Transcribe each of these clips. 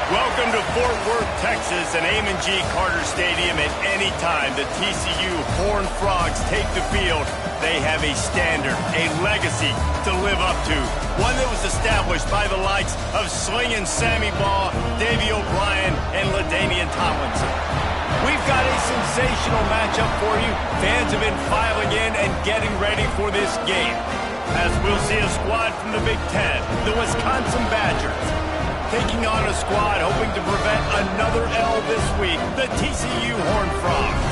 Welcome to Fort Worth, Texas, and Amon G. Carter Stadium. At any time the TCU Horned Frogs take the field, they have a standard, a legacy to live up to. One that was established by the likes of Slingin' Sammy Baugh, Davey O'Brien, and LaDainian Tomlinson. We've got a sensational matchup for you. Fans have been filing in and getting ready for this game, as we'll see a squad from the Big Ten, the Wisconsin Badgers, taking on a squad hoping to prevent another L this week, the TCU Horned Frogs.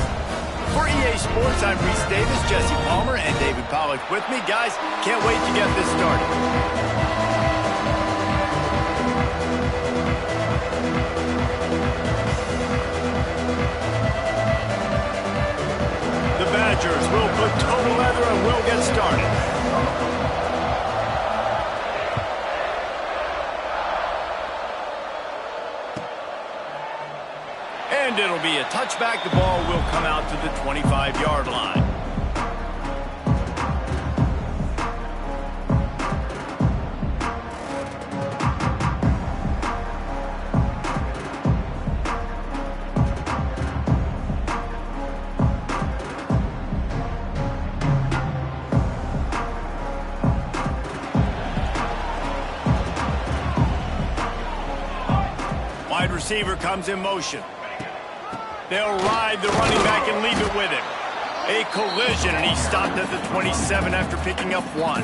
For EA Sports, I'm Reese Davis, Jesse Palmer, and David Pollack with me. Guys, can't wait to get this started. The Badgers will put total leather and we'll get started. And it'll be a touchback. The ball will come out to the 25-yard line. Wide receiver comes in motion. They'll ride the running back and leave it with him. A collision, and he stopped at the 27 after picking up 1.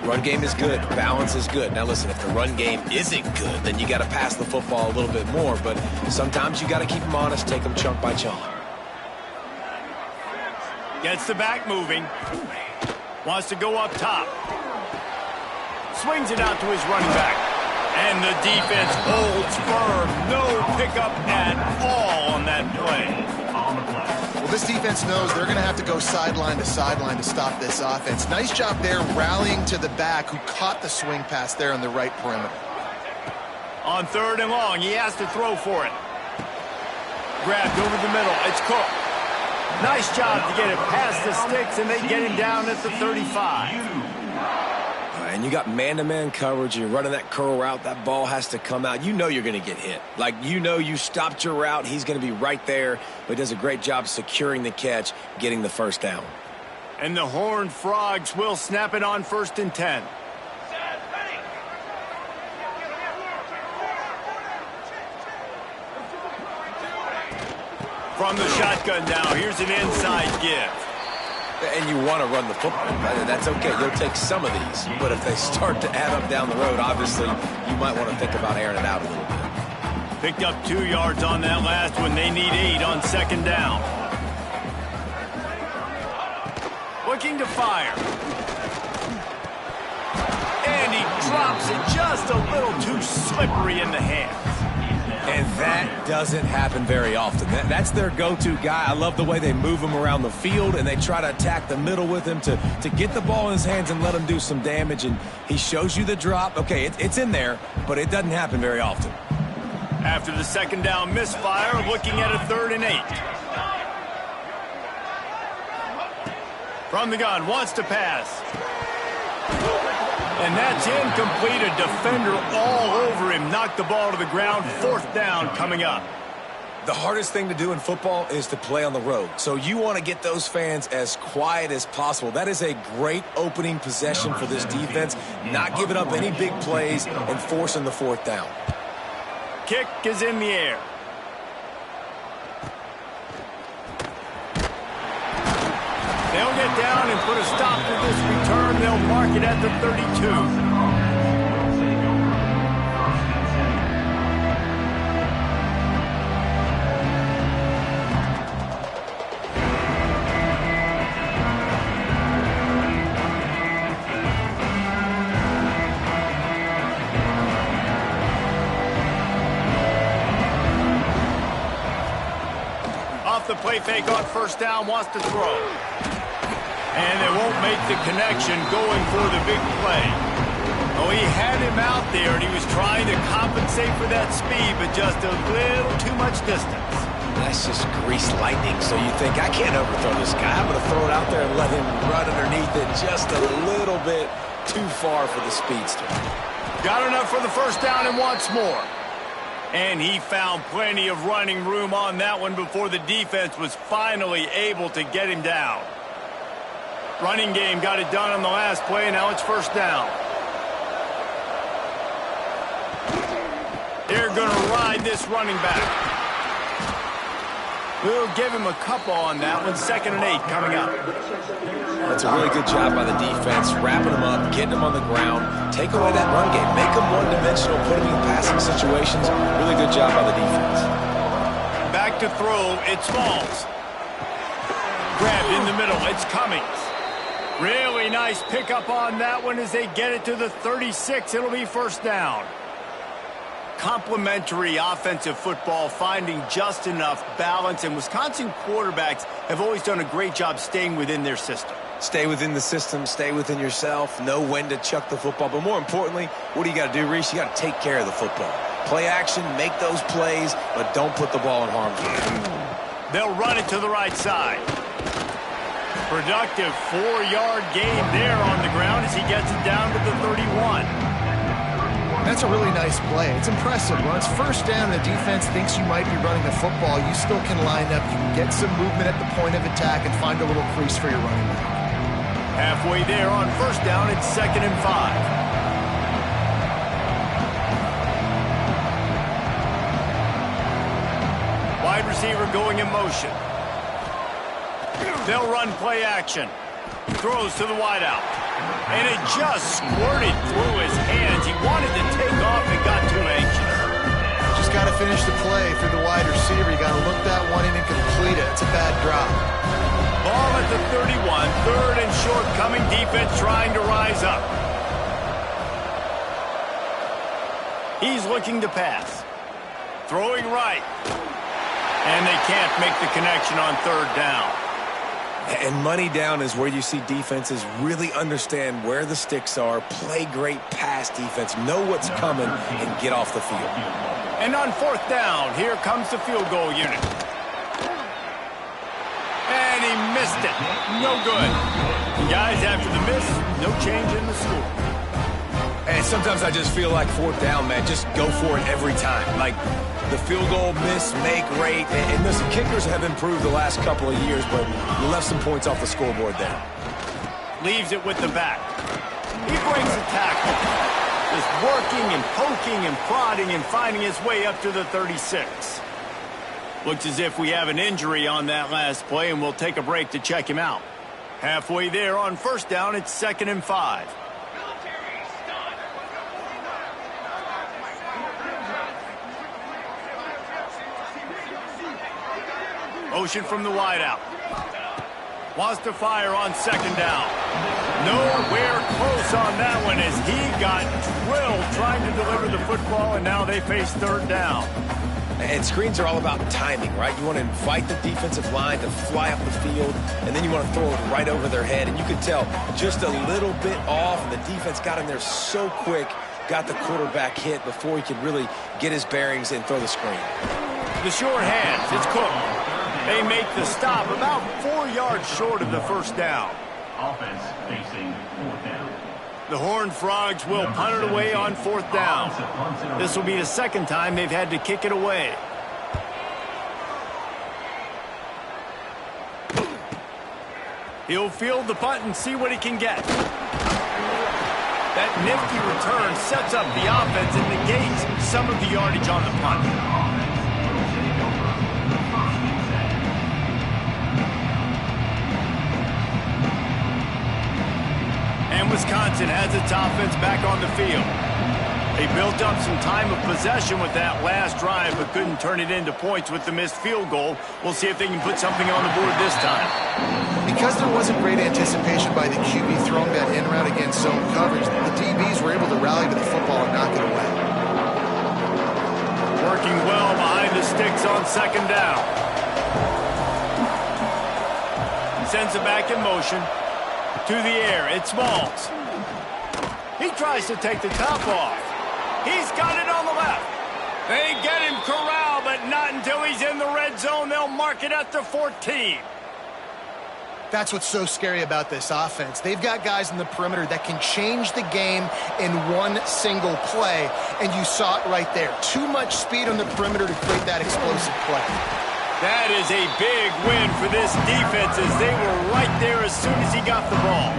Run game is good. Balance is good. Now listen, if the run game isn't good, then you got to pass the football a little bit more. But sometimes you got to keep them honest, take them chunk by chunk. Gets the back moving. Wants to go up top. Swings it out to his running back. And the defense holds firm. No pickup at all on that play. Well, this defense knows they're going to have to go sideline to stop this offense. Nice job there rallying to the back who caught the swing pass there on the right perimeter. On 3rd and long, he has to throw for it. Grabbed over the middle. It's Cook. Nice job to get it past the sticks, and they get him down at the 35. And you got man-to-man coverage, you're running that curl route, that ball has to come out. You know you're going to get hit. Like, you know you stopped your route, he's going to be right there, but he does a great job securing the catch, getting the first down. And the Horned Frogs will snap it on 1st and 10. From the shotgun now, here's an inside give. And you want to run the football. That's okay. You'll take some of these. But if they start to add up down the road, obviously, you might want to think about airing it out a little bit. Picked up 2 yards on that last one. They need 8 on 2nd down. Looking to fire. And he drops it just a little too slippery in the hands. And that doesn't happen very often. That's their go-to guy. I love the way they move him around the field, and they try to attack the middle with him to get the ball in his hands and let him do some damage. And he shows you the drop. Okay, it's in there, but it doesn't happen very often. After the 2nd down misfire, looking at a 3rd and 8. From the gun, wants to pass. And that's incomplete. A defender all over him. Knocked the ball to the ground. 4th down coming up. The hardest thing to do in football is to play on the road. So you want to get those fans as quiet as possible. That is a great opening possession for this defense. Not giving up any big plays and forcing the 4th down. Kick is in the air. They'll get down and put a stop to this return. They'll mark it at the 32. Off the play fake on 1st down, wants to throw. And they won't make the connection going for the big play. Oh, he had him out there, and he was trying to compensate for that speed, but just a little too much distance. That's just grease lightning. So you think, I can't overthrow this guy. I'm going to throw it out there and let him run underneath it just a little bit too far for the speedster. Got enough for the 1st down and wants more. And he found plenty of running room on that one before the defense was finally able to get him down. Running game got it done on the last play, now it's first down. They're going to ride this running back. We'll give him a couple on that one. 2nd and 8 coming up. That's a really good job by the defense, wrapping them up, getting them on the ground, take away that run game, make them one-dimensional, put them in passing situations. Really good job by the defense. Back to throw, it's Smalls. Grabbed in the middle, it's Cummings. Really nice pickup on that one as they get it to the 36. It'll be first down. Complementary offensive football, finding just enough balance, and Wisconsin quarterbacks have always done a great job staying within their system. Stay within the system, stay within yourself, know when to chuck the football. But more importantly, what do you got to do, Reese? You got to take care of the football. Play action, make those plays, but don't put the ball in harm's way. They'll run it to the right side. Productive 4-yard gain there on the ground as he gets it down to the 31. That's a really nice play. It's impressive. When it's first down, the defense thinks you might be running the football. You still can line up. You can get some movement at the point of attack and find a little crease for your running back. Halfway there on first down, it's 2nd and 5. Wide receiver going in motion. They'll run play action. Throws to the wideout. And it just squirted through his hands. He wanted to take off and got too anxious. Just got to finish the play through the wide receiver. You got to look that one in and complete it. It's a bad drop. Ball at the 31. 3rd and short coming. Defense trying to rise up. He's looking to pass. Throwing right. And they can't make the connection on 3rd down. And money down is where you see defenses really understand where the sticks are, play great pass defense, know what's coming, and get off the field. And on 4th down, here comes the field goal unit. And he missed it. No good. Guys, after the miss, no change in the score. And sometimes I just feel like 4th down, man, just go for it every time. Like the field goal miss, make rate. And listen, kickers have improved the last couple of years, but you left some points off the scoreboard there. Leaves it with the back. He brings the tackle. Just working and poking and prodding and finding his way up to the 36. Looks as if we have an injury on that last play, and we'll take a break to check him out. Halfway there on first down, it's 2nd and 5. Motion from the wideout. Wants to fire on 2nd down. Nowhere close on that one as he got drilled trying to deliver the football, and now they face 3rd down. And screens are all about timing, right? You want to invite the defensive line to fly up the field, and then you want to throw it right over their head. And you could tell just a little bit off, and the defense got in there so quick, got the quarterback hit before he could really get his bearings and throw the screen. The short hands, it's Cook. They make the stop about 4 yards short of the first down. Offense facing 4th down. The Horned Frogs will punt it away on 4th down. This will be the 2nd time they've had to kick it away. He'll field the punt and see what he can get. That nifty return sets up the offense and negates some of the yardage on the punt. And Wisconsin has its offense back on the field. They built up some time of possession with that last drive, but couldn't turn it into points with the missed field goal. We'll see if they can put something on the board this time. Because there wasn't great anticipation by the QB throwing that in route against zone coverage, the DBs were able to rally to the football and knock it away. Working well behind the sticks on 2nd down. Sends it back in motion. To the air, it's Smalls. He tries to take the top off. He's got it on the left. They get him corralled, but not until he's in the red zone. They'll mark it at the 14. That's what's so scary about this offense. They've got guys in the perimeter that can change the game in one single play, and you saw it right there. Too much speed on the perimeter to create that explosive play. That is a big win for this defense as they were right there as soon as he got the ball.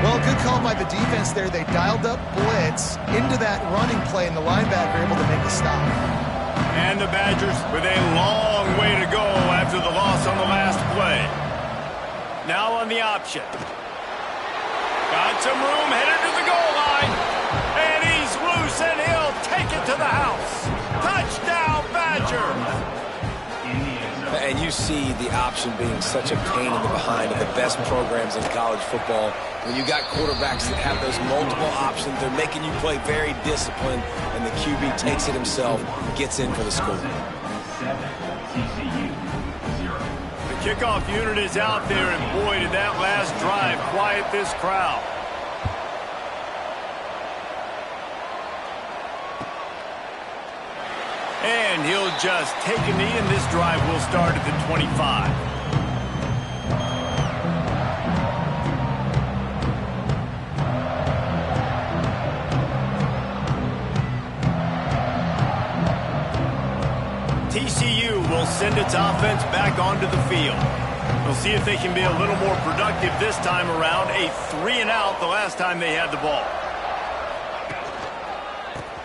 Well, good call by the defense there. They dialed up blitz into that running play, and the linebacker able to make a stop. And the Badgers with a long way to go after the loss on the last play. Now on the option. Got some room, headed to the goal line. And he's loose, and he'll take it to the house. Touchdown, Badgers! And you see the option being such a pain in the behind of the best programs in college football. When you got quarterbacks that have those multiple options, they're making you play very disciplined, and the QB takes it himself, gets in for the score. 7, TCU 0. The kickoff unit is out there, and boy, did that last drive quiet this crowd. And he'll just take a knee, and this drive will start at the 25. TCU will send its offense back onto the field. We'll see if they can be a little more productive this time around. A 3-and-out the last time they had the ball.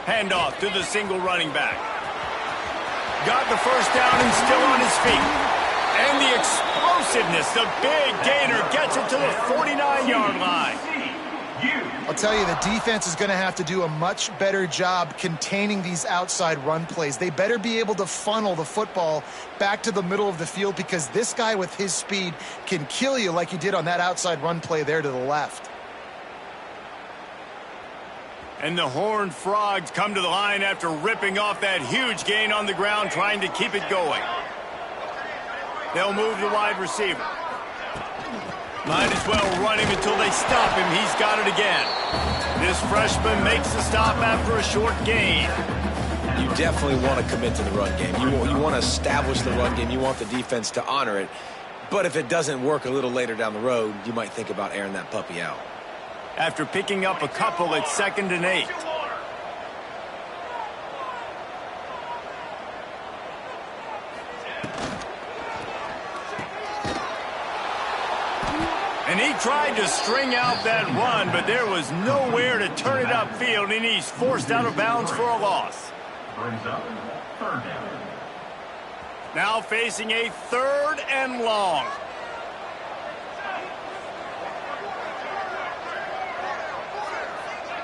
Handoff to the single running back. Got the first down and still on his feet. And the explosiveness, the big gainer gets it to the 49-yard line. I'll tell you, the defense is going to have to do a much better job containing these outside run plays. They better be able to funnel the football back to the middle of the field, because this guy with his speed can kill you like he did on that outside run play there to the left. And the Horned Frogs come to the line after ripping off that huge gain on the ground, trying to keep it going. They'll move the wide receiver. Might as well run him until they stop him. He's got it again. This freshman makes the stop after a short gain. You definitely want to commit to the run game. You want to establish the run game. You want the defense to honor it. But if it doesn't work a little later down the road, you might think about airing that puppy out. After picking up a couple at 2nd and 8. And he tried to string out that run, but there was nowhere to turn it upfield, and he's forced out of bounds for a loss. Brings up 3rd down. Now facing a 3rd and long.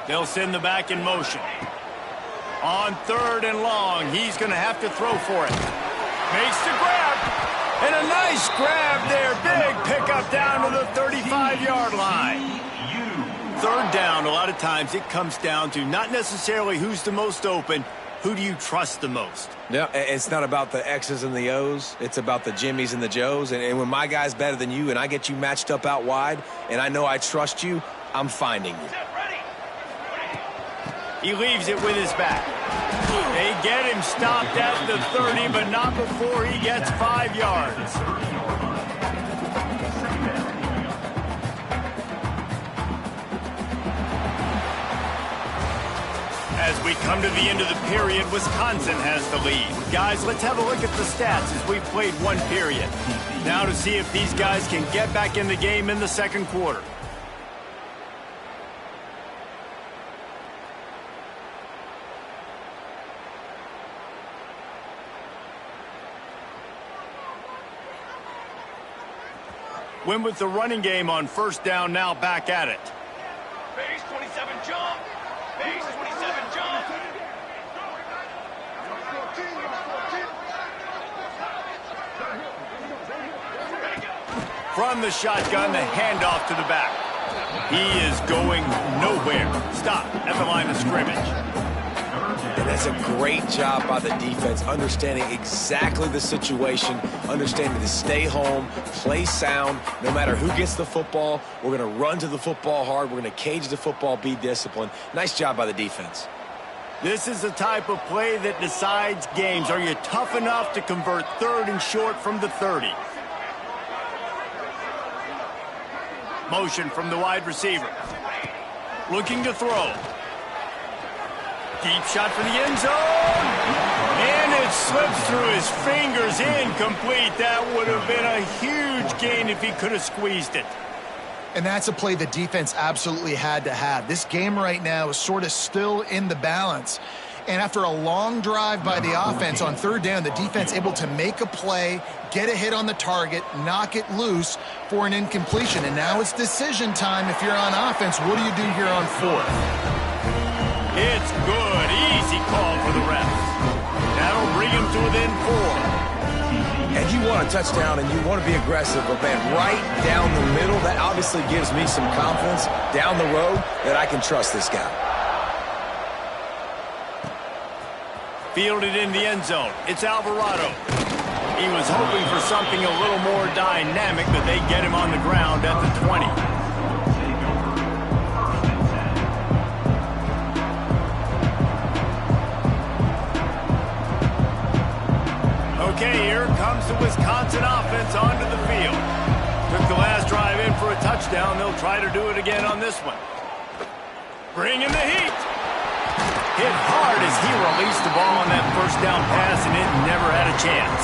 They'll send the back in motion. On 3rd and long, he's going to have to throw for it. Makes the grab. And a nice grab there. Big pickup down to the 35-yard line. 3rd down, a lot of times it comes down to not necessarily who's the most open, who do you trust the most? Yeah, it's not about the X's and the O's. It's about the Jimmies and the Joes. And when my guy's better than you and I get you matched up out wide and I know I trust you, I'm finding you. He leaves it with his back. They get him stopped at the 30, but not before he gets 5 yards. As we come to the end of the period, Wisconsin has the lead. Guys, let's have a look at the stats as we've played one period. Now to see if these guys can get back in the game in the second quarter. Win with the running game on 1st down, now back at it. Base 27 jump. Base 27 jump. From the shotgun, the handoff to the back. He is going nowhere. Stop at the line of scrimmage. And that's a great job by the defense, understanding exactly the situation, understanding to stay home, play sound. No matter who gets the football, we're going to run to the football hard. We're going to cage the football, be disciplined. Nice job by the defense. This is the type of play that decides games. Are you tough enough to convert 3rd and short from the 30? Motion from the wide receiver. Looking to throw. Deep shot for the end zone. And it slips through his fingers. Incomplete. That would have been a huge gain if he could have squeezed it. And that's a play the defense absolutely had to have. This game right now is sort of still in the balance. And after a long drive by the offense on third down, the defense able to make a play, get a hit on the target, knock it loose for an incompletion. And now it's decision time if you're on offense. What do you do here on fourth? It's good. Easy call for the refs. That'll bring him to within 4. And you want a touchdown and you want to be aggressive, but man, right down the middle, that obviously gives me some confidence down the road that I can trust this guy. Fielded in the end zone. It's Alvarado. He was hoping for something a little more dynamic, but they get him on the ground at the 20. Okay, here comes the Wisconsin offense onto the field. Took the last drive in for a touchdown. They'll try to do it again on this one. Bring in the heat. Hit hard as he released the ball on that first down pass, and it never had a chance.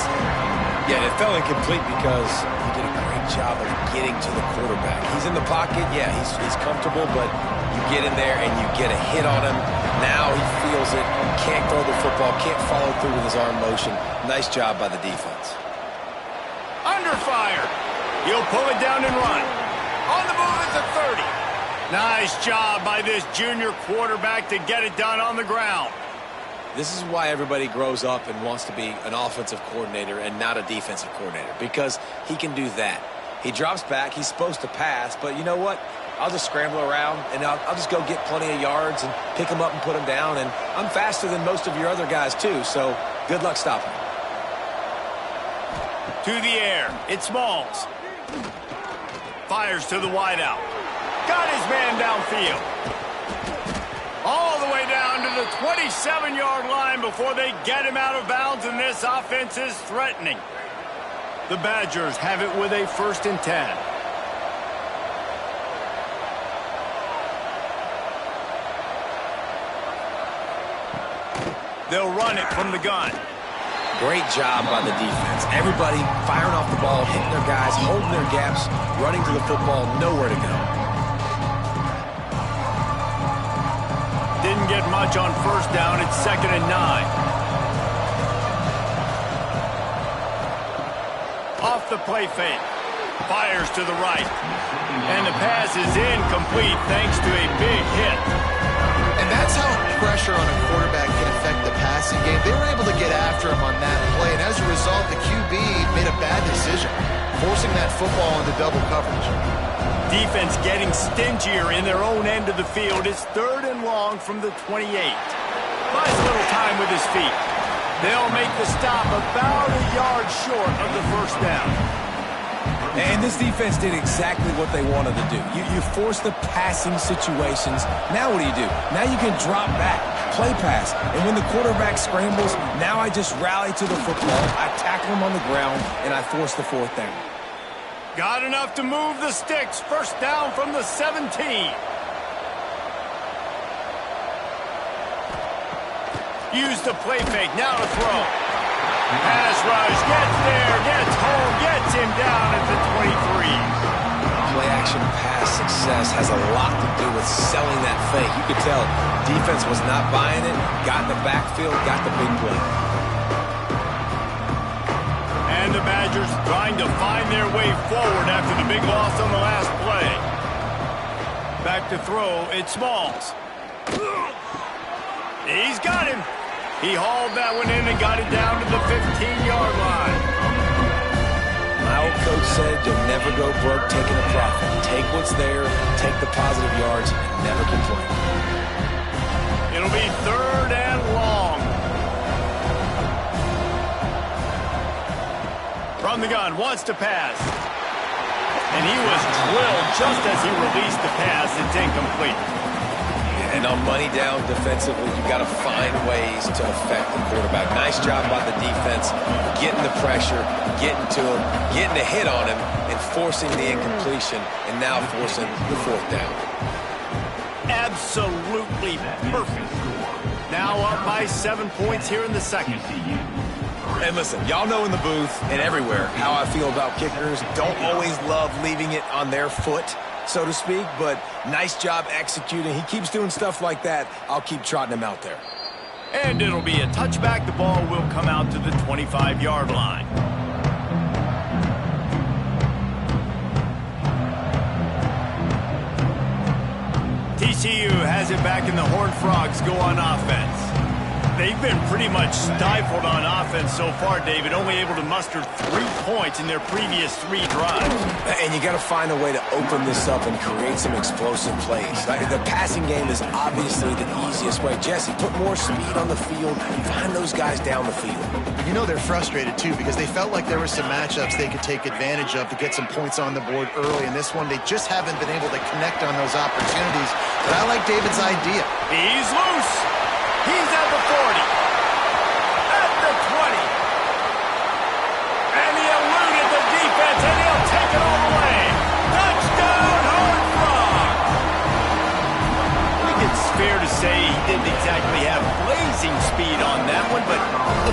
Yeah, it fell incomplete because he did a great job of getting to the quarterback. He's in the pocket. Yeah, he's comfortable, but you get in there and you get a hit on him. Now he feels it. Can't throw the football. Can't follow through with his arm motion. Nice job by the defense. Under fire. He'll pull it down and run. On the move at the 30. Nice job by this junior quarterback to get it done on the ground. This is why everybody grows up and wants to be an offensive coordinator and not a defensive coordinator, because he can do that. He drops back. He's supposed to pass, but you know what? I'll just scramble around, and I'll just go get plenty of yards and pick him up and put him down, and I'm faster than most of your other guys, too, so good luck stopping him. To the air. It's Smalls. Fires to the wideout. Got his man downfield. All the way down to the 27-yard line before they get him out of bounds, and this offense is threatening. The Badgers have it with a 1st and 10. They'll run it from the gun. Great job by the defense. Everybody firing off the ball, hitting their guys, holding their gaps, running to the football, nowhere to go. Didn't get much on first down. It's 2nd and 9. Off the play fake. Fires to the right. And the pass is incomplete thanks to a big hit. And that's how pressure on a quarterback can affect the passing game. They were able to get after him on that play, and as a result, the QB made a bad decision, forcing that football into double coverage. Defense getting stingier in their own end of the field. It's 3rd and long from the 28. Buys a little time with his feet. They'll make the stop about a yard short of the first down. And this defense did exactly what they wanted to do. You force the passing situations. Now what do? Now you can drop back, play pass. And when the quarterback scrambles, now I just rally to the football. I tackle him on the ground, and I force the 4th down. Got enough to move the sticks. 1st down from the 17. Use the play fake. Now to throw. Pass rush. Gets there. Gets home. Gets him down at the 23. Play action pass success has a lot to do with selling that fake. You could tell defense was not buying it. Got in the backfield. Got the big play. And the Badgers trying to find their way forward after the big loss on the last play. Back to throw, it's Smalls. He's got him. He hauled that one in and got it down to the 15-yard line. My old coach said you'll never go broke taking a profit. Take what's there, take the positive yards, and never complain. It'll be 3rd and long. From the gun, wants to pass. And he was drilled just as he released the pass. It's incomplete. And on money down defensively, you've got to find ways to affect the quarterback. Nice job by the defense, getting the pressure, getting to him, getting a hit on him, and forcing the incompletion, and now forcing the fourth down. Absolutely perfect. Now up by 7 points here in the second. And listen, y'all know in the booth and everywhere how I feel about kickers. Don't always love leaving it on their foot, so to speak, but nice job executing. He keeps doing stuff like that. I'll keep trotting him out there. And it'll be a touchback. The ball will come out to the 25-yard line. TCU has it back, and the Horned Frogs go on offense. They've been pretty much stifled on offense so far, David, only able to muster 3 points in their previous 3 drives. And you got to find a way to open this up and create some explosive plays. The passing game is obviously the easiest way. Jesse, put more speed on the field and find those guys down the field. You know they're frustrated, too, because they felt like there were some matchups they could take advantage of to get some points on the board early. In this one, they just haven't been able to connect on those opportunities. But I like David's idea. He's loose. He's at the 40. At the 20. And he eluded the defense, and he'll take it all the way. Touchdown, Horned Frog. I think it's fair to say he didn't exactly have blazing speed on that one, but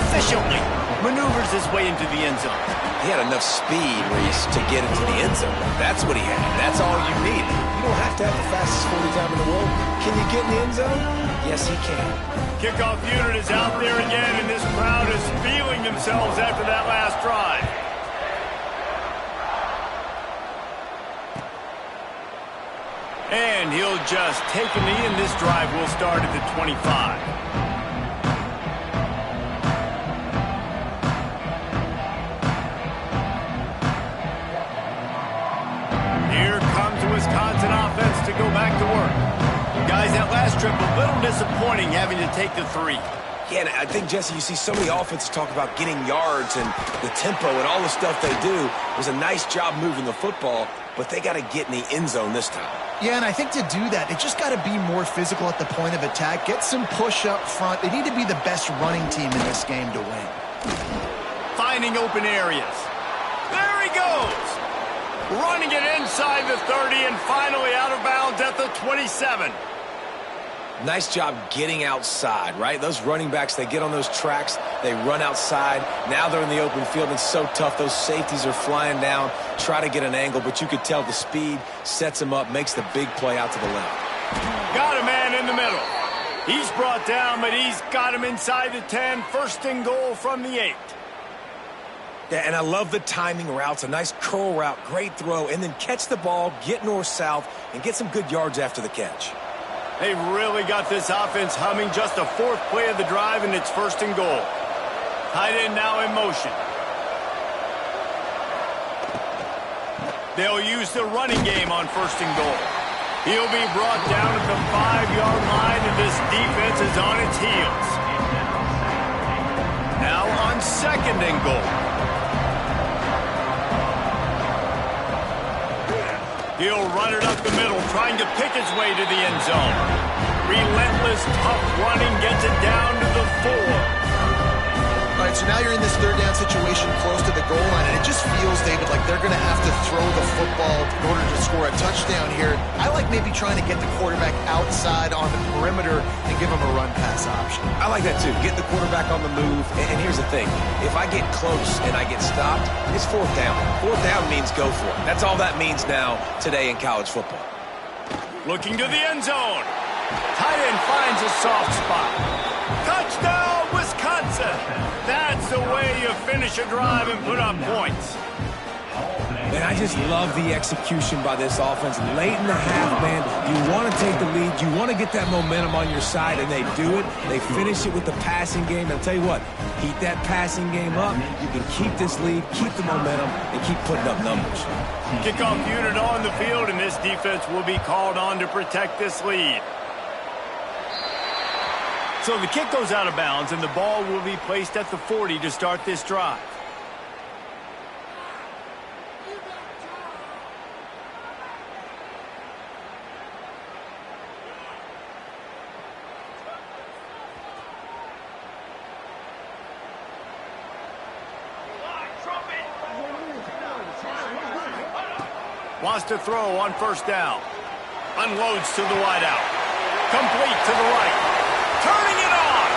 efficiently maneuvers his way into the end zone. He had enough speed to get into the end zone. That's what he had. That's all you need. You don't have to have the fastest 40 time in the world. Can you get in the end zone? Yes, he can. Kickoff unit is out there again, and this crowd is feeling themselves after that last drive. And he'll just take a knee, and this drive will start at the 25. Here comes the Wisconsin offense to go back to work. Guys, that last trip, a little disappointing having to take the 3. Yeah, and I think, Jesse, you see so many offenses talk about getting yards and the tempo and all the stuff they do. It was a nice job moving the football, but they got to get in the end zone this time. Yeah, and I think to do that, they just got to be more physical at the point of attack, get some push up front. They need to be the best running team in this game to win. Finding open areas. There he goes. Running it inside the 30 and finally out of bounds at the 27. Nice job getting outside, right? Those running backs, they get on those tracks, they run outside. Now they're in the open field. It's so tough. Those safeties are flying down, try to get an angle, but you could tell the speed sets him up, makes the big play out to the left. Got a man in the middle. He's brought down, but he's got him inside the 10. First and goal from the 8. Yeah, and I love the timing routes, a nice curl route, great throw, and then catch the ball, get north-south, and get some good yards after the catch. They've really got this offense humming. Just a 4th play of the drive, and it's first and goal. Tight end now in motion. They'll use the running game on first and goal. He'll be brought down at the 5-yard line, and this defense is on its heels. Now on second and goal. He'll run it up the middle, trying to pick his way to the end zone. Relentless, tough running, gets it down to the 4. All right, so now you're in this third down situation close to the goal line, and it just feels, David, like they're going to have to throw the football in order to score a touchdown here. I like maybe trying to get the quarterback outside on the perimeter and give him a run-pass option. I like that, too. Get the quarterback on the move. And here's the thing. If I get close and I get stopped, it's 4th down. 4th down means go for it. That's all that means now today in college football. Looking to the end zone. Tight end finds a soft spot. Touchdown, Wisconsin! That's the way you finish a drive and put up points. And I just love the execution by this offense. Late in the half, man, you want to take the lead. You want to get that momentum on your side, and they do it. They finish it with the passing game. And I'll tell you what, keep that passing game up. You can keep this lead, keep the momentum, and keep putting up numbers. Kickoff unit on the field, and this defense will be called on to protect this lead. So the kick goes out of bounds, and the ball will be placed at the 40 to start this drive. Wants to throw on first down. Unloads to the wideout. Complete to the right. Turning it on.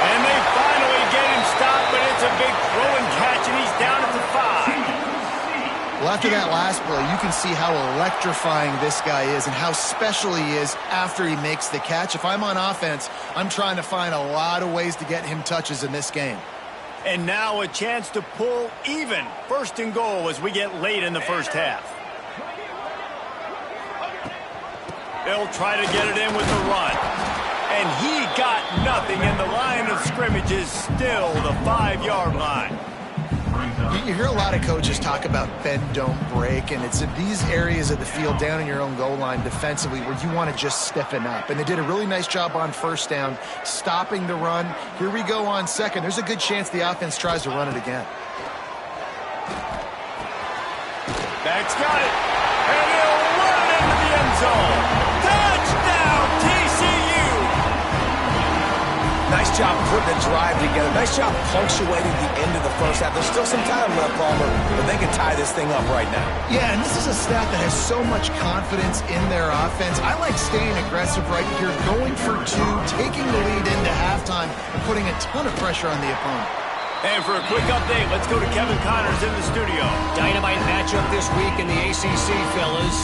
And they finally get him stopped, but it's a big throw and catch, and he's down at the 5. Well, after that last play, you can see how electrifying this guy is and how special he is after he makes the catch. If I'm on offense, I'm trying to find a lot of ways to get him touches in this game. And now a chance to pull even. First and goal as we get late in the first half. They'll try to get it in with the run. And he got nothing, and the line of scrimmage is still the 5-yard line. You hear a lot of coaches talk about bend, don't break, and it's in these areas of the field down in your own goal line defensively where you want to just stiffen up. And they did a really nice job on first down, stopping the run. Here we go on second. There's a good chance the offense tries to run it again. Beck's got it, and he'll run it into the end zone. Touchdown, TCU! Nice job putting the drive together. Nice job punctuating the end of the first half. There's still some time left, Palmer, but they can tie this thing up right now. Yeah, and this is a staff that has so much confidence in their offense. I like staying aggressive right here, going for two, taking the lead into halftime, and putting a ton of pressure on the opponent. And for a quick update, let's go to Kevin Connors in the studio. Dynamite matchup this week in the ACC, fellas.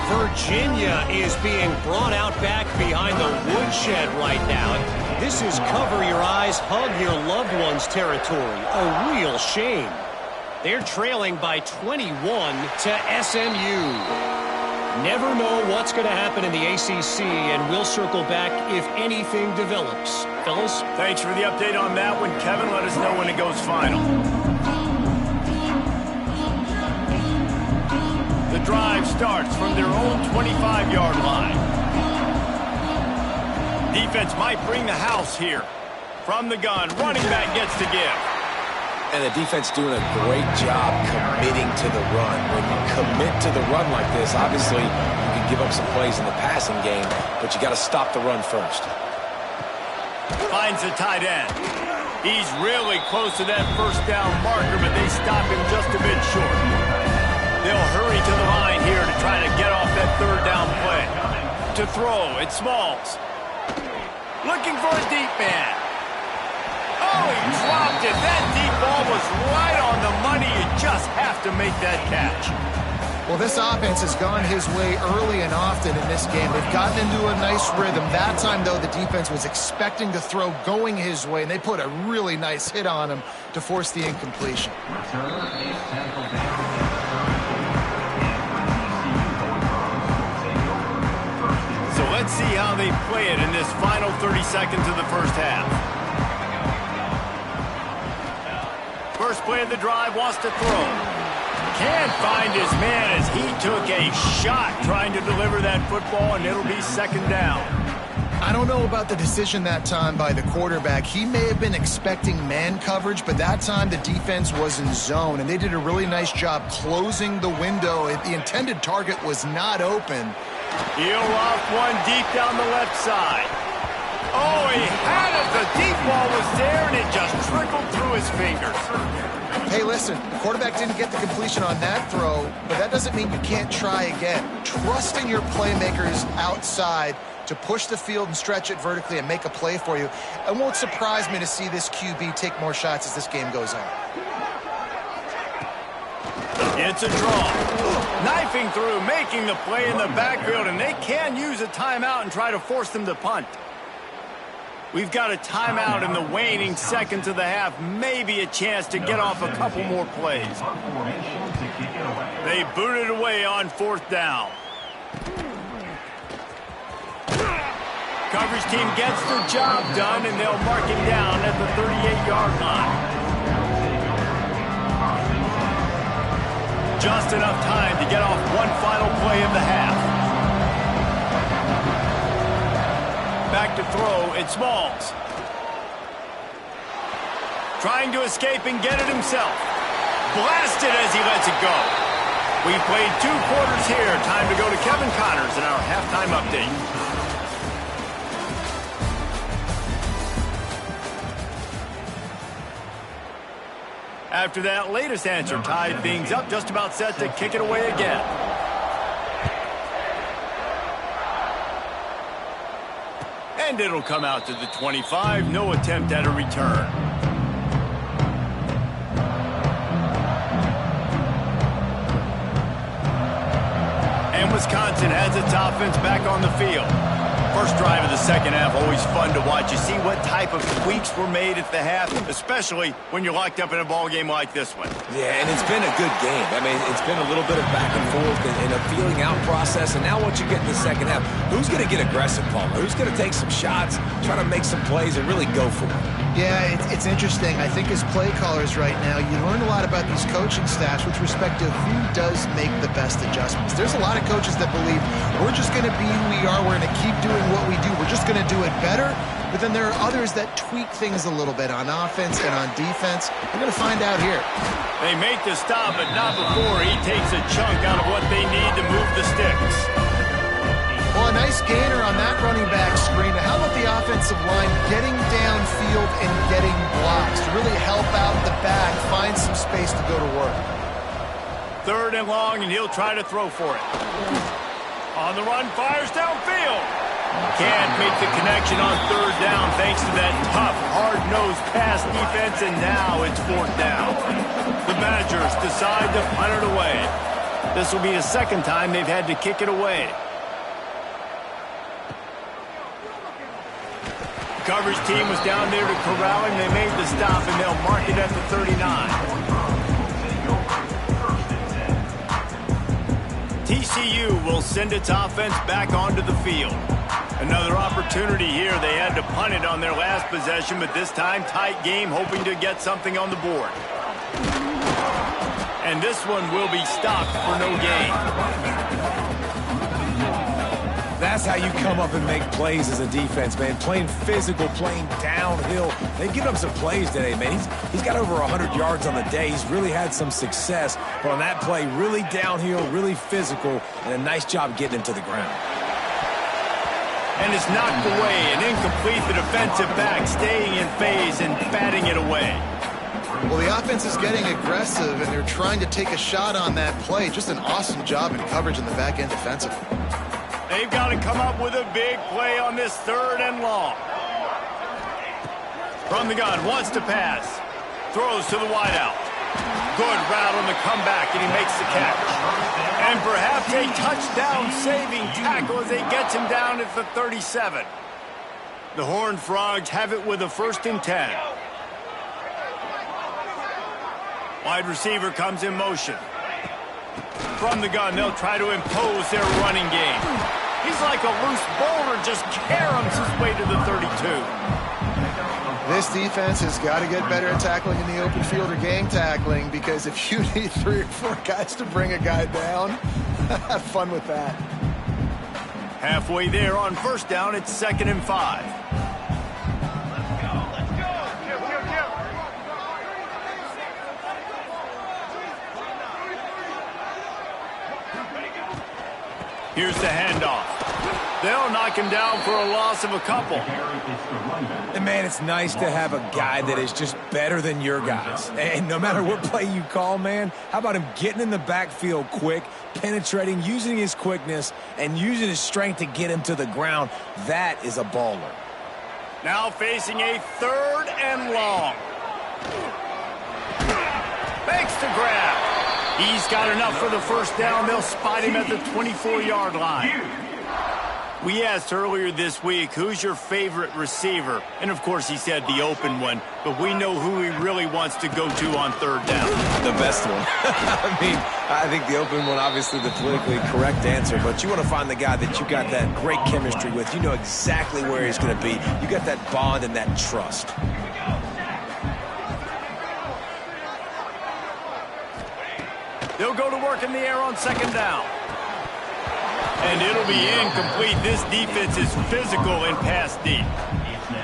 Virginia is being brought out back behind the woodshed right now. This is cover your eyes, hug your loved ones territory. A real shame. They're trailing by 21 to SMU. Never know what's going to happen in the ACC, and we'll circle back if anything develops. Fellas? Thanks for the update on that one, Kevin. Let us know when it goes final. The drive starts from their own 25-yard line. Defense might bring the house here. From the gun, running back gets to give. And the defense doing a great job committing to the run. When you commit to the run like this, obviously you can give up some plays in the passing game, but you got to stop the run first. Finds the tight end. He's really close to that first down marker, but they stop him just a bit short. They'll hurry to the line here to try to get off that third down play. To throw, it's Smalls. Looking for a deep man. Oh, he dropped it. That deep ball was right on the money. You just have to make that catch. Well, this offense has gone his way early and often in this game. They've gotten into a nice rhythm. That time, though, the defense was expecting to throw going his way, and they put a really nice hit on him to force the incompletion. So let's see how they play it in this final 30 seconds of the first half. First play of the drive, wants to throw. Can't find his man as he took a shot trying to deliver that football, and it'll be second down. I don't know about the decision that time by the quarterback. He may have been expecting man coverage, but that time the defense was in zone, and they did a really nice job closing the window. The intended target was not open. He'll off one deep down the left side. Oh, he had it. The deep ball was there, and it just trickled through his fingers. Hey, listen, the quarterback didn't get the completion on that throw, but that doesn't mean you can't try again. Trusting your playmakers outside to push the field and stretch it vertically and make a play for you. It won't surprise me to see this QB take more shots as this game goes on. It's a draw. Knifing through, making the play in the backfield, and they can use a timeout and try to force them to punt. We've got a timeout in the waning seconds of the half. Maybe a chance to get off a couple more plays. They boot it away on fourth down. Coverage team gets the job done, and they'll mark him down at the 38-yard line. Just enough time to get off one final play of the half. Back to throw, it's Smalls. Trying to escape and get it himself. Blasted as he lets it go. We played 2 quarters here. Time to go to Kevin Connors in our halftime update. After that latest answer tied things up, just about set to kick it away again. And it'll come out to the 25. No attempt at a return. And Wisconsin has its offense back on the field. First drive of the second half, always fun to watch. You see what type of tweaks were made at the half, especially when you're locked up in a ball game like this one. Yeah, and it's been a good game. I mean, it's been a little bit of back and forth and a feeling out process. And now what you get in the second half, who's going to get aggressive, Palmer? Who's going to take some shots, try to make some plays, and really go for it? Yeah, it's interesting. I think as play callers right now, you learn a lot about these coaching staffs with respect to who does make the best adjustments. There's a lot of coaches that believe we're just going to be who we are. We're going to keep doing what we do. We're just going to do it better. But then there are others that tweak things a little bit on offense and on defense. We're going to find out here. They make the stop, but not before he takes a chunk out of what they need to move the sticks. Well, a nice gainer on that running back screen. How about the offensive line getting downfield and getting blocks to really help out the back, find some space to go to work? Third and long, and he'll try to throw for it. On the run, fires downfield. Can't make the connection on third down thanks to that tough, hard-nosed pass defense, and now it's fourth down. The Badgers decide to punt it away. This will be the second time they've had to kick it away. Coverage team was down there to corral him. They made the stop, and they'll mark it at the 39. TCU will send its offense back onto the field. Another opportunity here. They had to punt it on their last possession, but this time tight game, hoping to get something on the board. And this one will be stopped for no gain. That's how you come up and make plays as a defense, man. Playing physical, playing downhill. They've given up some plays today, man. He's got over 100 yards on the day. He's really had some success. But on that play, really downhill, really physical, and a nice job getting him to the ground. And it's knocked away. An incomplete. The defensive back staying in phase and batting it away. Well, the offense is getting aggressive, and they're trying to take a shot on that play. Just an awesome job in coverage in the back end defensively. They've got to come up with a big play on this third and long. From the gun, wants to pass. Throws to the wideout. Good route on the comeback, and he makes the catch. And perhaps a touchdown-saving tackle as they gets him down at the 37. The Horned Frogs have it with a 1st and 10. Wide receiver comes in motion. From the gun, they'll try to impose their running game. He's like a loose boulder, just caroms his way to the 32. This defense has got to get better at tackling in the open field or gang tackling, because if you need 3 or 4 guys to bring a guy down, have fun with that. Halfway there on first down, it's 2nd and 5. Here's the handoff. They'll knock him down for a loss of a couple. And, man, it's nice to have a guy that is just better than your guys. And no matter what play you call, man, how about him getting in the backfield quick, penetrating, using his quickness, and using his strength to get him to the ground? That is a baller. Now facing a 3rd and long. Makes the grab. He's got enough for the first down. They'll spot him at the 24-yard line. We asked earlier this week, who's your favorite receiver? And, of course, he said the open one. But we know who he really wants to go to on 3rd down. The best one. I mean, I think the open one, obviously the politically correct answer. But you want to find the guy that you got that great chemistry with. You know exactly where he's going to be. You got that bond and that trust. They'll go to work in the air on 2nd down. And it'll be incomplete. This defense is physical and pass deep.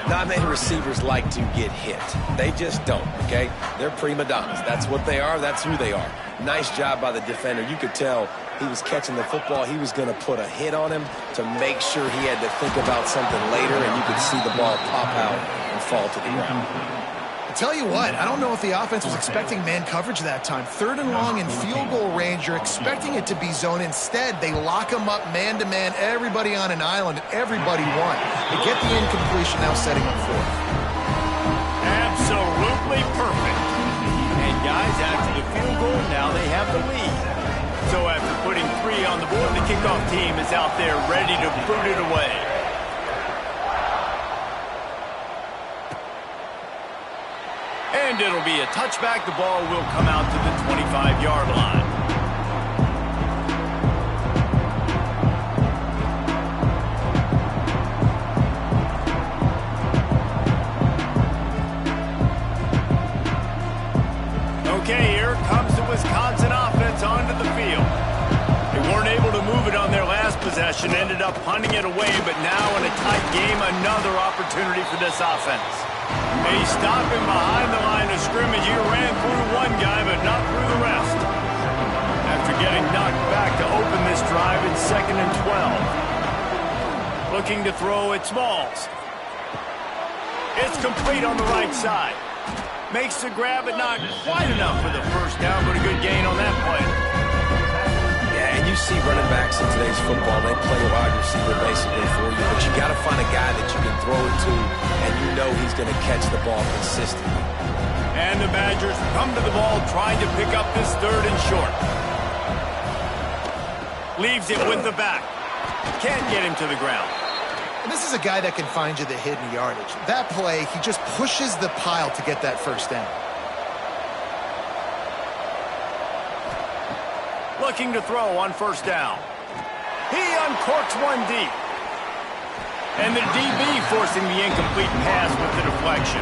Not many receivers like to get hit. They just don't, okay? They're prima donnas. That's what they are. That's who they are. Nice job by the defender. You could tell he was catching the football. He was going to put a hit on him to make sure he had to think about something later, and you could see the ball pop out and fall to the ground. I tell you what, I don't know if the offense was expecting man coverage that time. 3rd and long in field goal range, you're expecting it to be zone. Instead, they lock them up man-to-man, everybody on an island, and everybody won. They get the incompletion, now setting up 4th. Absolutely perfect. And guys, after the field goal, now they have the lead. So after putting 3 on the board, the kickoff team is out there ready to boot it away. And it'll be a touchback. The ball will come out to the 25-yard line. Okay, here comes the Wisconsin offense onto the field. They weren't able to move it on their last possession, ended up punting it away, but now in a tight game, another opportunity for this offense. They stop him behind the line of scrimmage. He ran through one guy, but not through the rest. After getting knocked back to open this drive in 2nd and 12. Looking to throw at Smalls. It's complete on the right side. Makes the grab, but not quite enough for the first down, but a good gain on that play. Yeah, and you see running backs in today's football, they play wide receiver basically for you, but you got to find a guy that you can throw it to, and you know he's going to catch the ball consistently. And the Badgers come to the ball trying to pick up this 3rd and short. Leaves it with the back. Can't get him to the ground. And this is a guy that can find you the hidden yardage. That play, he just pushes the pile to get that first down. Looking to throw on 1st down. He uncorks one deep. And the DB forcing the incomplete pass with the deflection.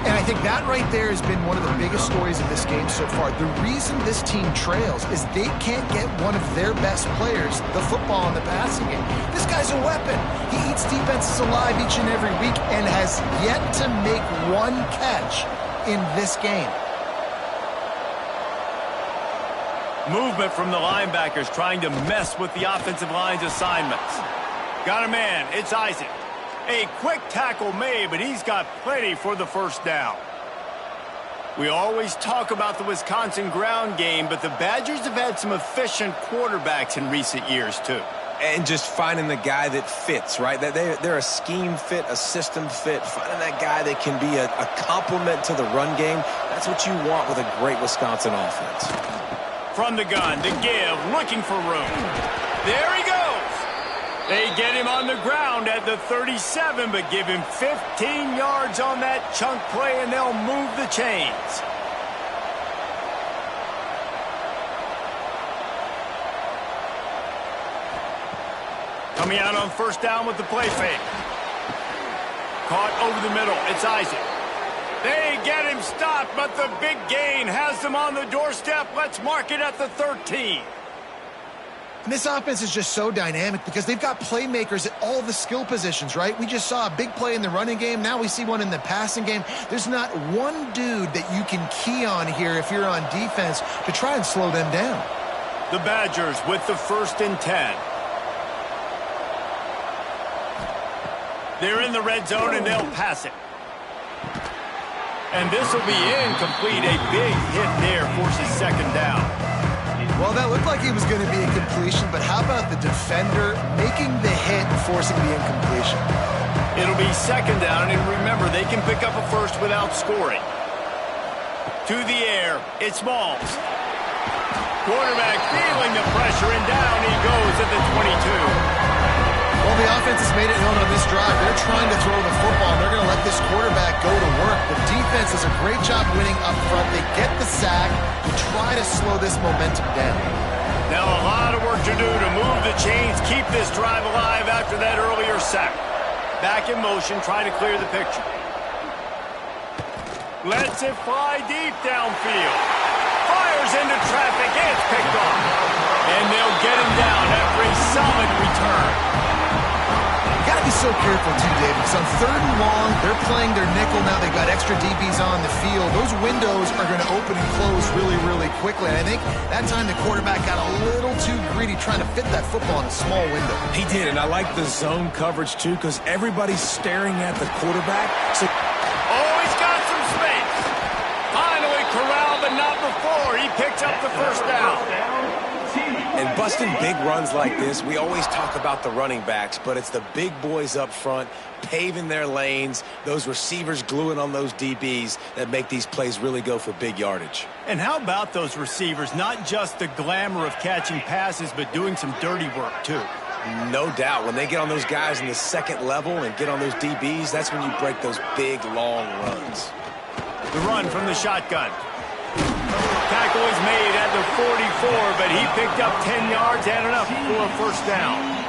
And I think that right there has been one of the biggest stories of this game so far. The reason this team trails is they can't get one of their best players the football in the passing game. This guy's a weapon. He eats defenses alive each and every week and has yet to make one catch in this game. Movement from the linebackers trying to mess with the offensive line's assignments. Got a man. It's Isaac. A quick tackle made, but he's got plenty for the first down. We always talk about the Wisconsin ground game, but the Badgers have had some efficient quarterbacks in recent years, too. And just finding the guy that fits, right? They're a scheme fit, a system fit. Finding that guy that can be a complement to the run game, that's what you want with a great Wisconsin offense. From the gun, the give, looking for room. There he goes. They get him on the ground at the 37, but give him 15 yards on that chunk play, and they'll move the chains. Coming out on 1st down with the play fake. Caught over the middle. It's Isaac. They get him stopped, but the big gain has them on the doorstep. Let's mark it at the 13. And this offense is just so dynamic because they've got playmakers at all the skill positions, right? We just saw a big play in the running game. Now we see one in the passing game. There's not one dude that you can key on here if you're on defense to try and slow them down. The Badgers with the 1st and 10. They're in the red zone, and they'll pass it. And this will be incomplete. A big hit there forces 2nd down. Well, that looked like it was going to be a completion, but how about the defender making the hit and forcing the incompletion? It'll be 2nd down, and remember, they can pick up a first without scoring. To the air, it's Smalls. Quarterback feeling the pressure, and down he goes at the 22. Well, the offense has made it known on this drive. They're trying to throw the football, and they're going to let this quarterback go to work. The defense does a great job winning up front. They get the sack to try to slow this momentum down. Now a lot of work to do to move the chains, keep this drive alive after that earlier sack. Back in motion, trying to clear the picture. Lets it fly deep downfield. Fires into traffic, it's picked off. And they'll get him down after a solid return. You got to be so careful too, Dave, because on 3rd and long, they're playing their nickel now. They've got extra DBs on the field. Those windows are going to open and close really, really quickly. And I think that time the quarterback got a little too greedy trying to fit that football in a small window. He did, and I like the zone coverage too because everybody's staring at the quarterback. So oh, he's got some space. busting big runs like this, we always talk about the running backs, but it's the big boys up front paving their lanes, those receivers gluing on those DBs that make these plays really go for big yardage. And how about those receivers? Not just the glamour of catching passes, but doing some dirty work, too. No doubt. When they get on those guys in the second level and get on those DBs, that's when you break those big, long runs. The run from the shotgun. Tackle is made at the 44, but he picked up 10 yards and enough for a first down.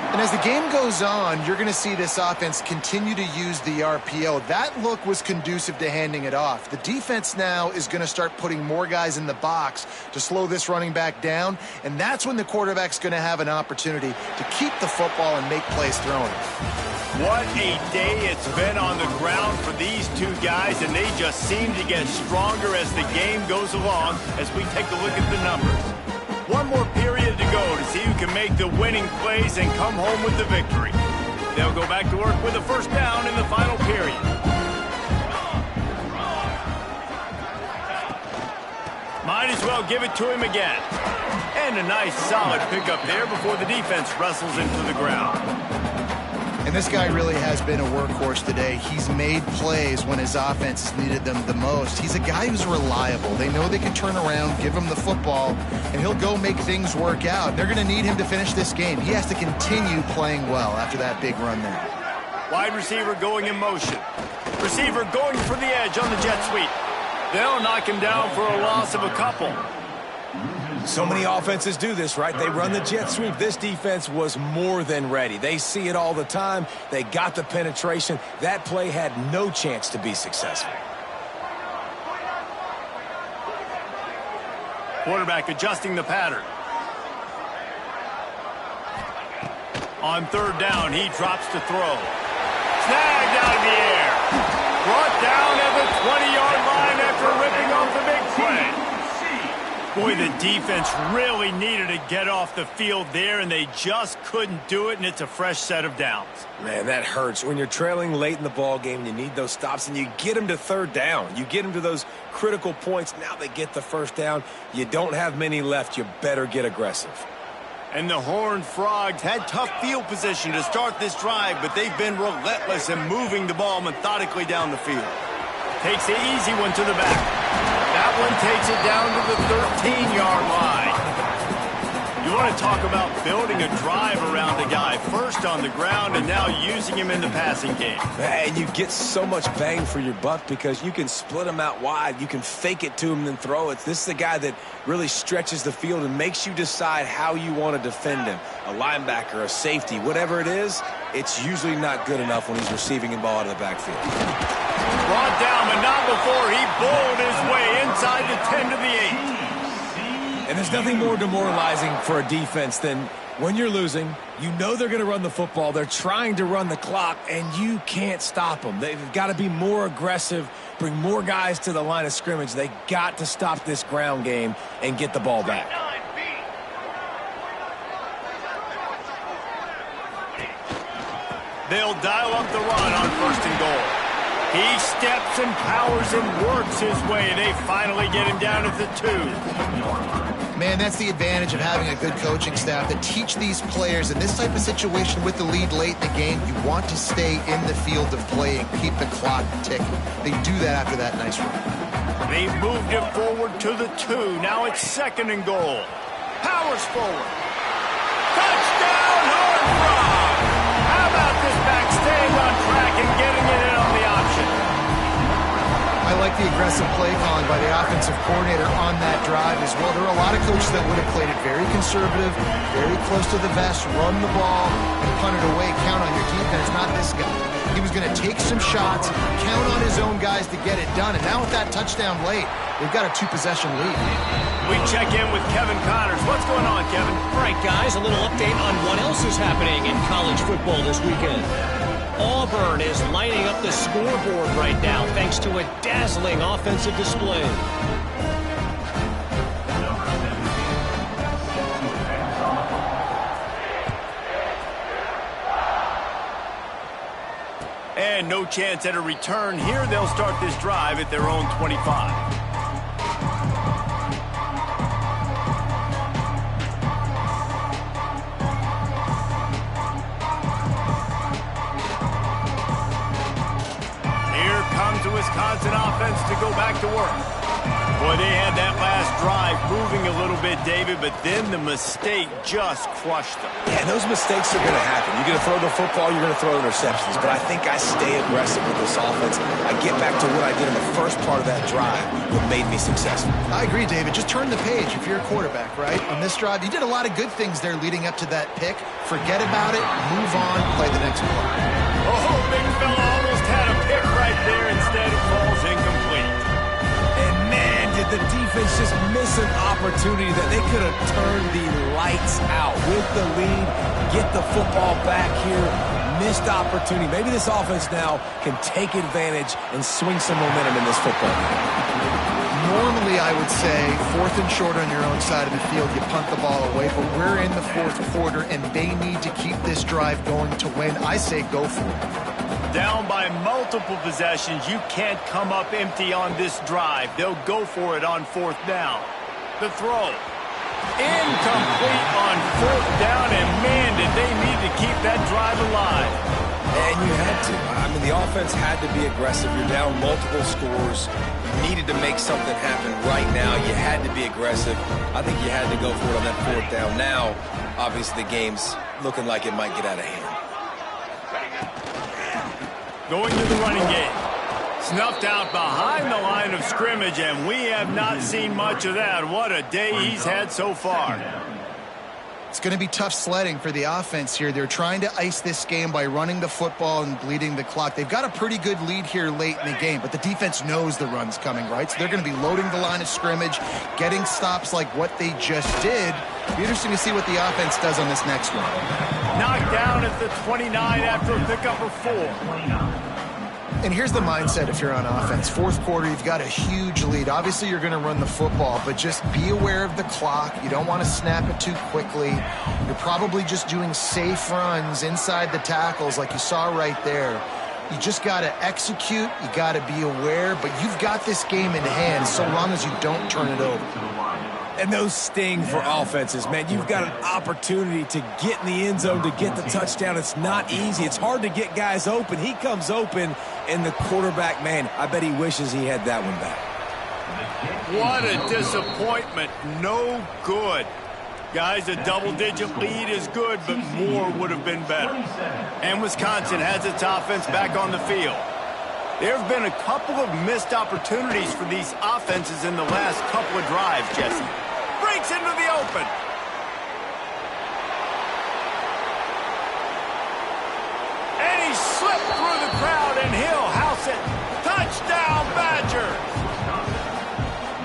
And as the game goes on, you're going to see this offense continue to use the RPO. That look was conducive to handing it off. The defense now is going to start putting more guys in the box to slow this running back down, and that's when the quarterback's going to have an opportunity to keep the football and make plays throwing. What a day it's been on the ground for these two guys, and they just seem to get stronger as the game goes along as we take a look at the numbers. One more period to go to see who can make the winning plays and come home with the victory. They'll go back to work with a first down in the final period. Might as well give it to him again. And a nice solid pickup there before the defense wrestles into the ground. And this guy really has been a workhorse today. He's made plays when his offense has needed them the most. He's a guy who's reliable. They know they can turn around, give him the football, and he'll go make things work out. They're going to need him to finish this game. He has to continue playing well after that big run there. Wide receiver going in motion. Receiver going for the edge on the jet sweep. They'll knock him down for a loss of a couple. So many offenses do this, right? They run the jet sweep. This defense was more than ready. They see it all the time. They got the penetration. That play had no chance to be successful. Quarterback adjusting the pattern. On third down, he drops to throw. Snagged out of the air. Brought down at the 20-yard line after ripping off the big play. Boy, the defense really needed to get off the field there, and they just couldn't do it, and it's a fresh set of downs. Man, that hurts. When you're trailing late in the ball game, you need those stops, and you get them to third down. You get them to those critical points. Now they get the first down. You don't have many left. You better get aggressive. And the Horned Frogs had tough field position to start this drive, but they've been relentless in moving the ball methodically down the field. Takes the easy one to the back. That one takes it down to the 13-yard line. You want to talk about building a drive around a guy. First on the ground and now using him in the passing game. And you get so much bang for your buck because you can split him out wide. You can fake it to him and then throw it. This is the guy that really stretches the field and makes you decide how you want to defend him. A linebacker, a safety, whatever it is, it's usually not good enough when he's receiving the ball out of the backfield. Brought down, but not before he bowled his way inside the 10 to the 8. And there's nothing more demoralizing for a defense than when you're losing, you know they're going to run the football, they're trying to run the clock, and you can't stop them. They've got to be more aggressive, bring more guys to the line of scrimmage. They got to stop this ground game and get the ball back. They'll dial up the run on first and goal. He steps and powers and works his way. They finally get him down at the 2. Man, that's the advantage of having a good coaching staff that teach these players in this type of situation with the lead late in the game. You want to stay in the field of play and keep the clock ticking. They do that after that nice run. They moved it forward to the 2. Now it's second and goal. Powers forward. Touchdown, Horned Frogs! How about this back staying on track and getting it in on the option? I like the aggressive play calling by the offensive coordinator on that drive as well. There are a lot of coaches that would have played it very conservative, very close to the vest, run the ball, and punt it away. Count on your defense, not this guy. He was going to take some shots, count on his own guys to get it done. And now with that touchdown late, they've got a 2-possession lead. We check in with Kevin Connors. What's going on, Kevin? All right, guys, a little update on what else is happening in college football this weekend. Auburn is lining up the scoreboard right now thanks to a dazzling offensive display. And no chance at a return here. They'll start this drive at their own 25. the Wisconsin offense to go back to work. Boy, they had that last drive moving a little bit, David, but then the mistake just crushed them. Yeah, those mistakes are going to happen. You're going to throw the football, you're going to throw interceptions. But I think I stay aggressive with this offense. I get back to what I did in the first part of that drive that made me successful. I agree, David. Just turn the page if you're a quarterback, right? On this drive, you did a lot of good things there leading up to that pick. Forget about it, move on, play the next play. Oh, big fella almost had a pick right there. Instead, it falls incomplete. And man, did the defense just miss an opportunity that they could have turned the lights out with the lead, get the football back here. Missed opportunity. Maybe this offense now can take advantage and swing some momentum in this football game. Normally, I would say 4th and short on your own side of the field, you punt the ball away, but we're in the 4th quarter, and they need to keep this drive going to win. I say go for it. Down by multiple possessions, you can't come up empty on this drive. They'll go for it on 4th down. The throw. Incomplete on 4th down, and man, did they need to keep that drive alive. And you had to. I mean, the offense had to be aggressive. You're down multiple scores. You needed to make something happen right now. You had to be aggressive. I think you had to go for it on that 4th down. Now, obviously, the game's looking like it might get out of hand. Going to the running game. Snuffed out behind the line of scrimmage, and we have not seen much of that. What a day he's had so far. It's going to be tough sledding for the offense here. They're trying to ice this game by running the football and bleeding the clock. They've got a pretty good lead here late in the game, but the defense knows the run's coming, right? So they're going to be loading the line of scrimmage, getting stops like what they just did. It'll be interesting to see what the offense does on this next one. Knocked down at the 29 after a pickup of 4. And here's the mindset if you're on offense. 4th quarter, you've got a huge lead. Obviously, you're going to run the football, but just be aware of the clock. You don't want to snap it too quickly. You're probably just doing safe runs inside the tackles like you saw right there. You just got to execute. You got to be aware, but you've got this game in hand so long as you don't turn it over. And those sting for offenses, man. You've got an opportunity to get in the end zone, to get the touchdown. It's not easy. It's hard to get guys open. He comes open, and the quarterback, man, I bet he wishes he had that one back. What a disappointment. No good. Guys, a double-digit lead is good, but more would have been better. And Wisconsin has its offense back on the field. There have been a couple of missed opportunities for these offenses in the last couple of drives, Jesse. Breaks into the open. And he slipped through the crowd, and he'll house it. Touchdown, Badgers!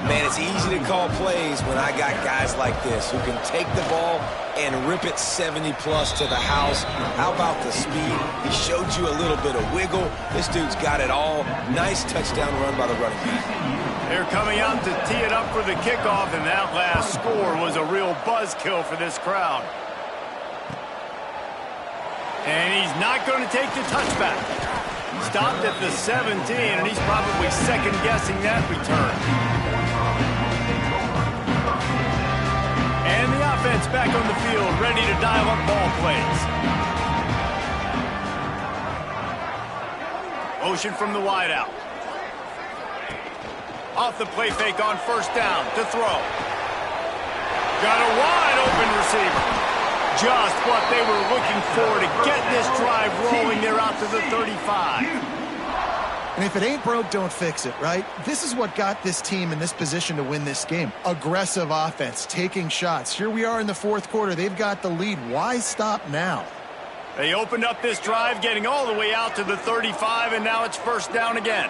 Man, it's easy to call plays when I got guys like this who can take the ball and rip it 70-plus to the house. How about the speed? He showed you a little bit of wiggle. This dude's got it all. Nice touchdown run by the running back. They're coming out to tee it up for the kickoff, and that last score was a real buzzkill for this crowd. And he's not going to take the touchback. Stopped at the 17, and he's probably second-guessing that return. And the offense back on the field, ready to dial up ball plays. Motion from the wideout. Off the play fake on 1st down to throw. Got a wide open receiver. Just what they were looking for to get this drive rolling. They're out to the 35. And if it ain't broke, don't fix it, right? This is what got this team in this position to win this game. Aggressive offense, taking shots. Here we are in the 4th quarter. They've got the lead. Why stop now? They opened up this drive, getting all the way out to the 35, and now it's 1st down again.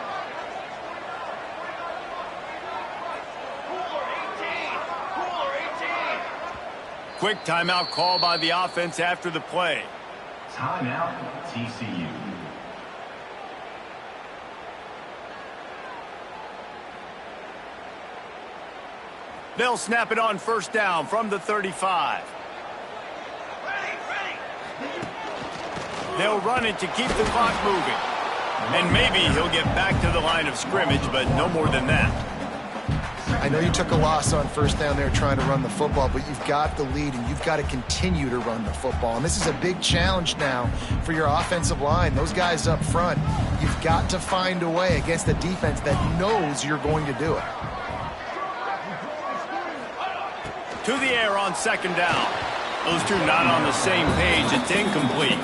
Quick timeout call by the offense after the play. Timeout, TCU. They'll snap it on 1st down from the 35. They'll run it to keep the clock moving. And maybe he'll get back to the line of scrimmage, but no more than that. I know you took a loss on first down there trying to run the football, but you've got the lead, and you've got to continue to run the football. And this is a big challenge now for your offensive line. Those guys up front, you've got to find a way against a defense that knows you're going to do it. To the air on second down. Those two not on the same page. It's incomplete.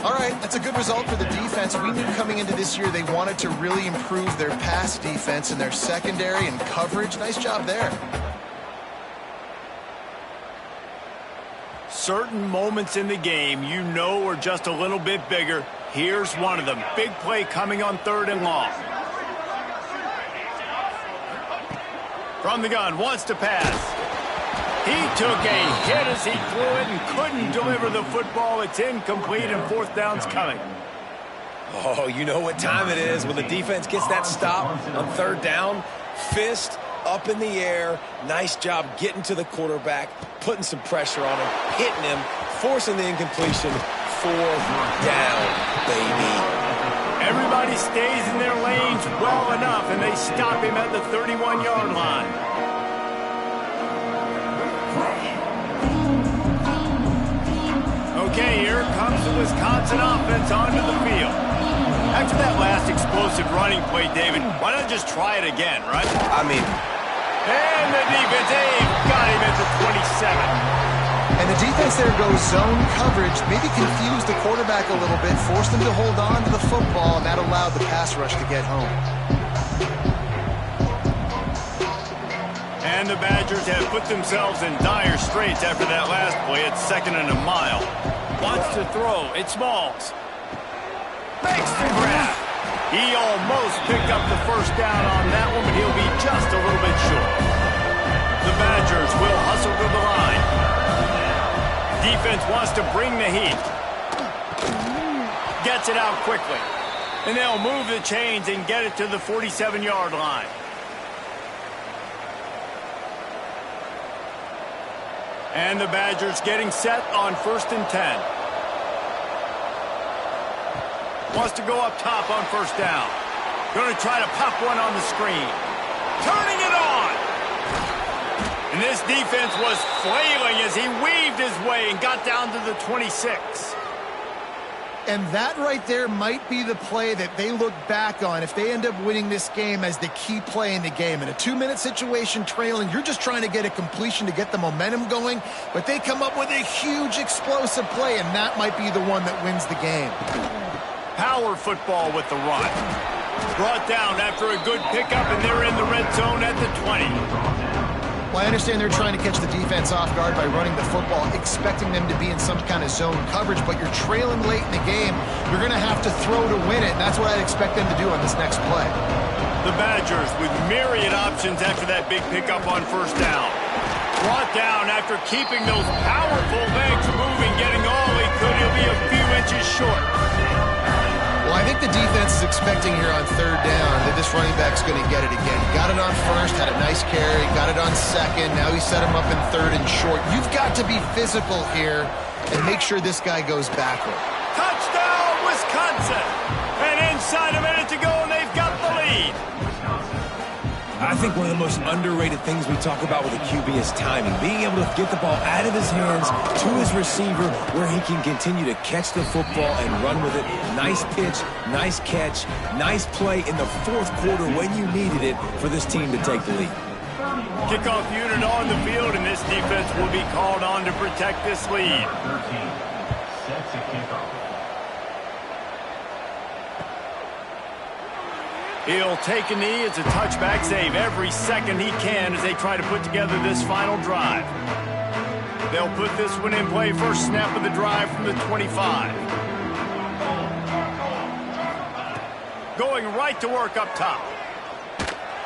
All right, that's a good result for the defense. We knew coming into this year they wanted to really improve their pass defense and their secondary and coverage. Nice job there. Certain moments in the game you know are just a little bit bigger. Here's one of them. Big play coming on 3rd and long. From the gun, wants to pass. He took a hit as he threw it and couldn't deliver the football. It's incomplete, and 4th down's coming. Oh, you know what time it is when the defense gets that stop on 3rd down. Fist up in the air. Nice job getting to the quarterback, putting some pressure on him, hitting him, forcing the incompletion. 4th down, baby. Everybody stays in their lanes well enough, and they stop him at the 31-yard line. Okay, here comes the Wisconsin offense onto the field. After that last explosive running play, David, why not just try it again, right? I mean... And the defense, they've got him at the 27. And the defense there goes zone coverage, maybe confused the quarterback a little bit, forced him to hold on to the football, and that allowed the pass rush to get home. And the Badgers have put themselves in dire straits after that last play. It's 2nd and a mile. Wants to throw. It's Smalls. Makes the grab. He almost picked up the 1st down on that one, but he'll be just a little bit short. The Badgers will hustle to the line. Defense wants to bring the heat. Gets it out quickly. And they'll move the chains and get it to the 47-yard line. And the Badgers getting set on 1st and 10. Wants to go up top on 1st down. Going to try to pop one on the screen. Turning it on. And this defense was flailing as he weaved his way and got down to the 26. And that right there might be the play that they look back on if they end up winning this game as the key play in the game. In a 2-minute situation trailing, you're just trying to get a completion to get the momentum going, but they come up with a huge explosive play, and that might be the one that wins the game. Power football with the run. Brought down after a good pickup, and they're in the red zone at the 20. Well, I understand they're trying to catch the defense off guard by running the football, expecting them to be in some kind of zone coverage, but you're trailing late in the game. You're going to have to throw to win it, and that's what I'd expect them to do on this next play. The Badgers with myriad options after that big pickup on 1st down. Brought down after keeping those powerful legs moving, getting all he could. He'll be a few inches short. Well, I think the defense is expecting here on 3rd down that this running back's going to get it again. Got it on 1st, had a nice carry, got it on 2nd. Now he set him up in 3rd and short. You've got to be physical here and make sure this guy goes backward. Touchdown, Wisconsin! And inside a minute to go, and they've got the lead. I think one of the most underrated things we talk about with a QB is timing. Being able to get the ball out of his hands to his receiver where he can continue to catch the football and run with it. Nice pitch, nice catch, nice play in the 4th quarter when you needed it for this team to take the lead. Kickoff unit on the field, and this defense will be called on to protect this lead. 13. Set to kickoff. He'll take a knee. It's a touchback save every second he can as they try to put together this final drive. They'll put this one in play. First snap of the drive from the 25. Going right to work up top.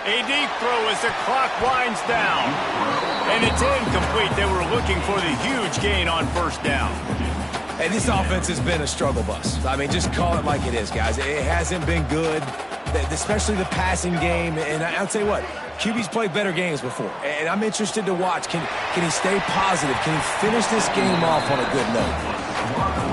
A deep throw as the clock winds down. And it's incomplete. They were looking for the huge gain on 1st down. And this offense has been a struggle bus. I mean, just call it like it is, guys. It hasn't been good, especially the passing game. And I'll tell you what, QB's played better games before. And I'm interested to watch. Can he stay positive? Can he finish this game off on a good note?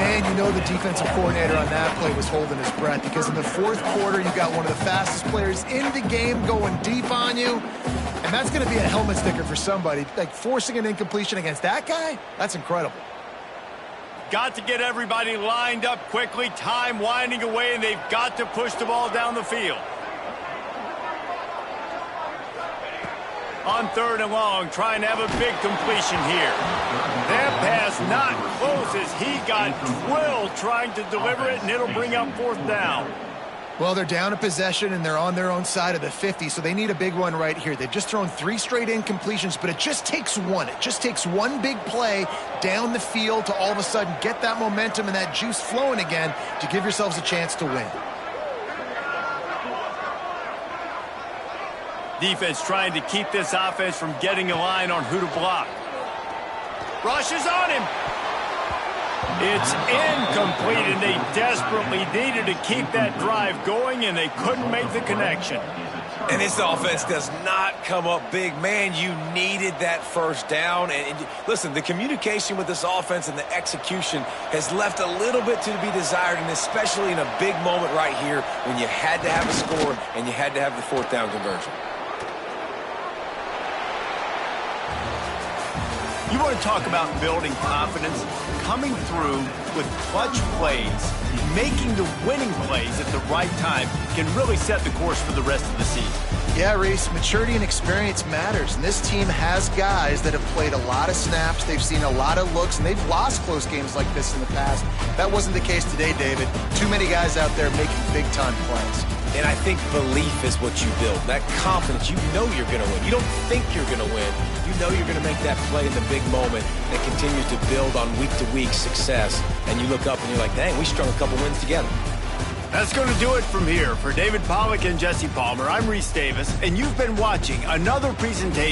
man, you know the defensive coordinator on that play was holding his breath, because in the fourth quarter, you got one of the fastest players in the game going deep on you, and that's going to be a helmet sticker for somebody. Like, forcing an incompletion against that guy, that's incredible. Got to get everybody lined up quickly, time winding away, and they've got to push the ball down the field. On 3rd and long, trying to have a big completion here. That pass not close as he got drilled trying to deliver it, and it'll bring up 4th down. Well, they're down a possession, and they're on their own side of the 50, so they need a big one right here. They've just thrown 3 straight incompletions, but it just takes one. It just takes one big play down the field to all of a sudden get that momentum and that juice flowing again to give yourselves a chance to win. Defense trying to keep this offense from getting a line on who to block. Rushes on him. It's incomplete, and they desperately needed to keep that drive going, and they couldn't make the connection. And this offense does not come up big. Man, you needed that first down. And listen, the communication with this offense and the execution has left a little bit to be desired, and especially in a big moment right here when you had to have a score and you had to have the 4th down conversion. You want to talk about building confidence? Coming through with clutch plays, making the winning plays at the right time can really set the course for the rest of the season. Yeah, Reese, maturity and experience matters, and this team has guys that have played a lot of snaps, they've seen a lot of looks, and they've lost close games like this in the past. That wasn't the case today, David. Too many guys out there making big-time plays. And I think belief is what you build. That confidence, you know you're going to win. You don't think you're going to win. You know you're going to make that play in the big moment that continues to build on week-to-week success. And you look up and you're like, dang, we strung a couple wins together. That's going to do it from here. For David Pollack and Jesse Palmer, I'm Reese Davis, and you've been watching another presentation